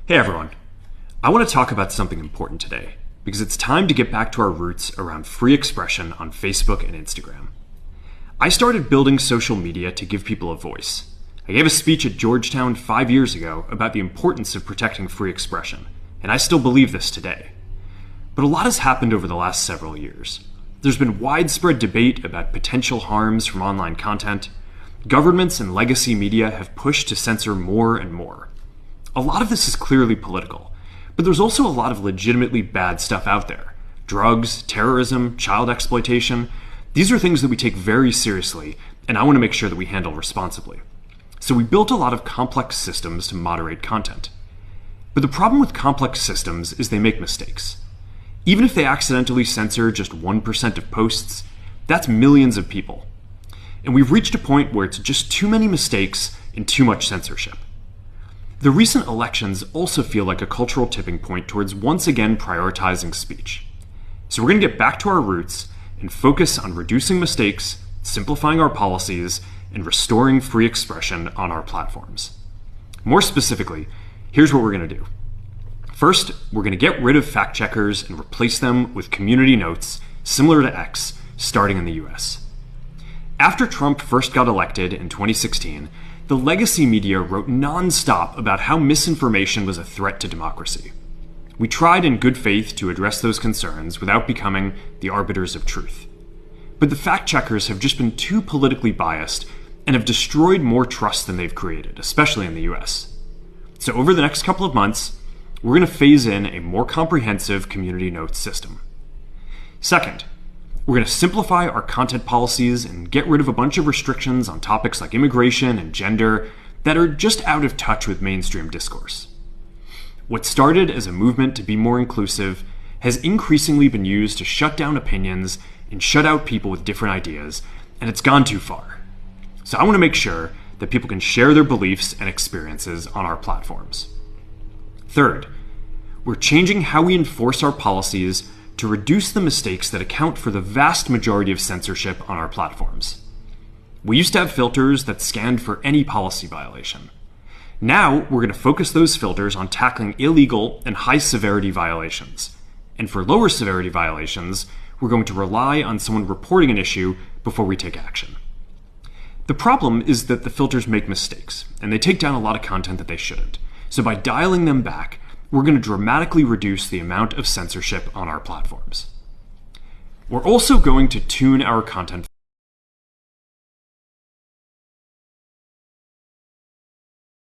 Hey everyone, I want to talk about something important today because it's time to get back to our roots around free expression on Facebook and Instagram. I started building social media to give people a voice. I gave a speech at Georgetown 5 years ago about the importance of protecting free expression, and I still believe this today. But a lot has happened over the last several years. There's been widespread debate about potential harms from online content. Governments and legacy media have pushed to censor more and more. A lot of this is clearly political, but there's also a lot of legitimately bad stuff out there. Drugs, terrorism, child exploitation. These are things that we take very seriously, and I want to make sure that we handle responsibly. So we built a lot of complex systems to moderate content. But the problem with complex systems is they make mistakes. Even if they accidentally censor just 1% of posts, that's millions of people. And we've reached a point where it's just too many mistakes and too much censorship. The recent elections also feel like a cultural tipping point towards once again prioritizing speech. So we're going to get back to our roots and focus on reducing mistakes, simplifying our policies, and restoring free expression on our platforms. More specifically, here's what we're going to do. First, we're going to get rid of fact checkers and replace them with community notes similar to X, starting in the US. After Trump first got elected in 2016, the legacy media wrote non-stop about how misinformation was a threat to democracy. We tried in good faith to address those concerns without becoming the arbiters of truth. But the fact-checkers have just been too politically biased and have destroyed more trust than they've created, especially in the US. So over the next couple of months, we're going to phase in a more comprehensive community notes system. Second, we're going to simplify our content policies and get rid of a bunch of restrictions on topics like immigration and gender that are just out of touch with mainstream discourse. What started as a movement to be more inclusive has increasingly been used to shut down opinions and shut out people with different ideas, and it's gone too far. So I want to make sure that people can share their beliefs and experiences on our platforms. Third, we're changing how we enforce our policies to reduce the mistakes that account for the vast majority of censorship on our platforms. We used to have filters that scanned for any policy violation. Now, we're going to focus those filters on tackling illegal and high-severity violations. And for lower severity violations, we're going to rely on someone reporting an issue before we take action. The problem is that the filters make mistakes, and they take down a lot of content that they shouldn't. So by dialing them back, we're going to dramatically reduce the amount of censorship on our platforms. We're also going to tune our content